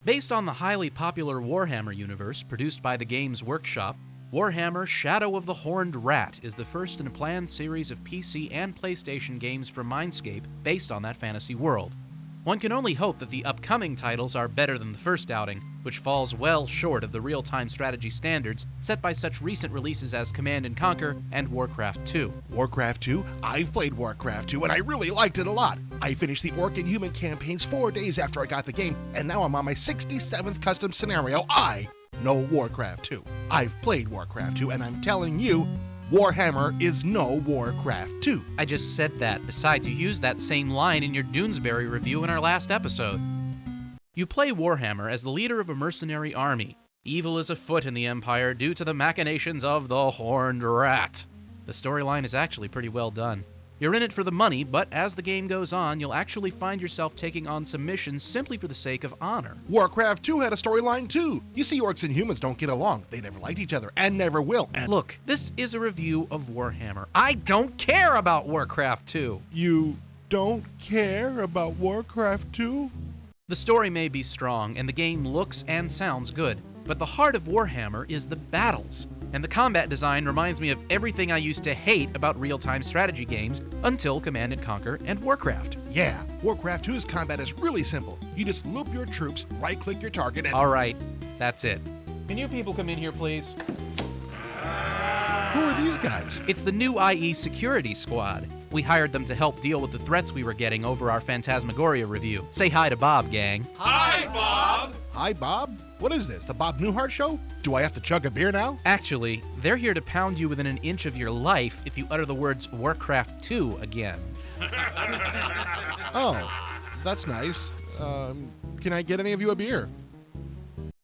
Based on the highly popular Warhammer universe produced by the Games Workshop, Warhammer Shadow of the Horned Rat is the first in a planned series of PC and PlayStation games from Mindscape based on that fantasy world. One can only hope that the upcoming titles are better than the first outing, which falls well short of the real-time strategy standards set by such recent releases as Command & Conquer and Warcraft 2. Warcraft 2? I've played Warcraft 2 and I really liked it a lot. I finished the Orc and Human campaigns 4 days after I got the game, and now I'm on my 67th custom scenario. I know Warcraft 2. I've played Warcraft 2, and I'm telling you, Warhammer is no Warcraft 2. I just said that. Besides, you used that same line in your Doonesbury review in our last episode. You play Warhammer as the leader of a mercenary army. Evil is afoot in the Empire due to the machinations of the Horned Rat. The storyline is actually pretty well done. You're in it for the money, but as the game goes on, you'll actually find yourself taking on some missions simply for the sake of honor. Warcraft 2 had a storyline too. You see, orcs and humans don't get along. They never liked each other and never will. And look, this is a review of Warhammer. I don't care about Warcraft 2. You don't care about Warcraft 2? The story may be strong, and the game looks and sounds good, but the heart of Warhammer is the battles. And the combat design reminds me of everything I used to hate about real-time strategy games until Command & Conquer and Warcraft. Yeah, Warcraft 2's combat is really simple. You just loop your troops, right-click your target, and... Alright, that's it. Can you people come in here, please? Who are these guys? It's the new IE security squad. We hired them to help deal with the threats we were getting over our Phantasmagoria review. Say hi to Bob, gang. Hi, Bob! Hi, Bob? What is this, the Bob Newhart show? Do I have to chug a beer now? Actually, they're here to pound you within an inch of your life if you utter the words Warcraft 2 again. Oh, that's nice. Can I get any of you a beer?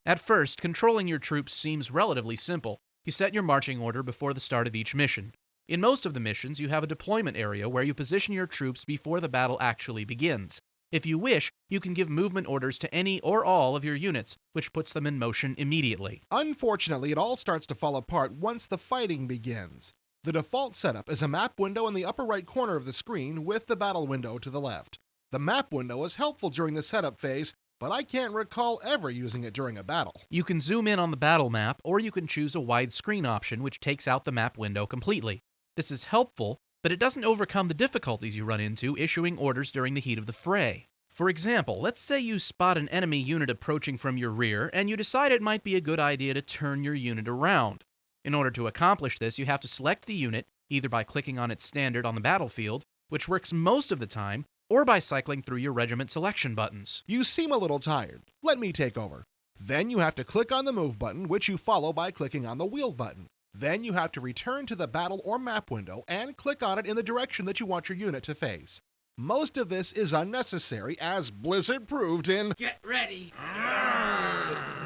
At first, controlling your troops seems relatively simple. You set your marching order before the start of each mission. In most of the missions, you have a deployment area where you position your troops before the battle actually begins. If you wish, you can give movement orders to any or all of your units, which puts them in motion immediately. Unfortunately, it all starts to fall apart once the fighting begins. The default setup is a map window in the upper right corner of the screen with the battle window to the left. The map window is helpful during the setup phase, but I can't recall ever using it during a battle. You can zoom in on the battle map, or you can choose a widescreen option which takes out the map window completely. This is helpful, but it doesn't overcome the difficulties you run into issuing orders during the heat of the fray. For example, let's say you spot an enemy unit approaching from your rear, and you decide it might be a good idea to turn your unit around. In order to accomplish this, you have to select the unit, either by clicking on its standard on the battlefield, which works most of the time, or by cycling through your regiment selection buttons. You seem a little tired. Let me take over. Then you have to click on the move button, which you follow by clicking on the wheel button. Then you have to return to the battle or map window and click on it in the direction that you want your unit to face. Most of this is unnecessary, as Blizzard proved in... Get ready!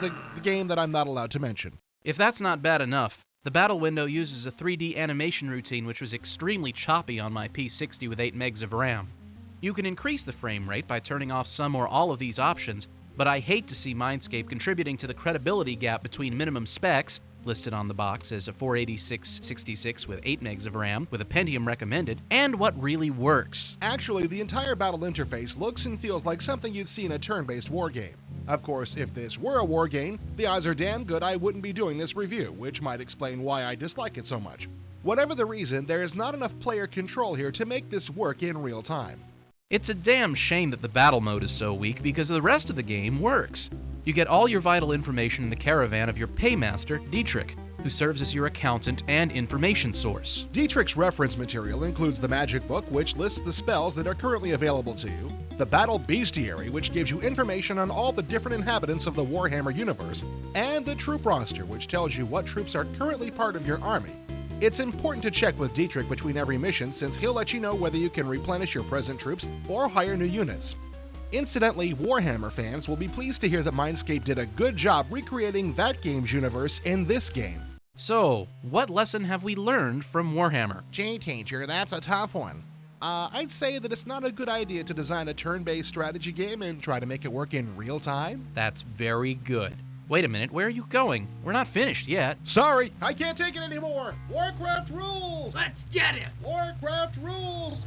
The game that I'm not allowed to mention. If that's not bad enough, the battle window uses a 3D animation routine which was extremely choppy on my P60 with 8 megs of RAM. You can increase the frame rate by turning off some or all of these options, but I hate to see Mindscape contributing to the credibility gap between minimum specs, listed on the box as a 486-66 with 8 megs of RAM with a Pentium recommended, and what really works. Actually, the entire battle interface looks and feels like something you'd see in a turn-based wargame. Of course, if this were a wargame, the odds are damn good I wouldn't be doing this review, which might explain why I dislike it so much. Whatever the reason, there is not enough player control here to make this work in real time. It's a damn shame that the battle mode is so weak because the rest of the game works. You get all your vital information in the caravan of your paymaster, Dietrich, who serves as your accountant and information source. Dietrich's reference material includes the magic book, which lists the spells that are currently available to you, the battle bestiary, which gives you information on all the different inhabitants of the Warhammer universe, and the troop roster, which tells you what troops are currently part of your army. It's important to check with Dietrich between every mission, since he'll let you know whether you can replenish your present troops or hire new units. Incidentally, Warhammer fans will be pleased to hear that Mindscape did a good job recreating that game's universe in this game. So, what lesson have we learned from Warhammer? Gee, teacher, that's a tough one. I'd say that it's not a good idea to design a turn-based strategy game and try to make it work in real time. That's very good. Wait a minute, where are you going? We're not finished yet. Sorry, I can't take it anymore! Warcraft rules! Let's get it! Warcraft rules!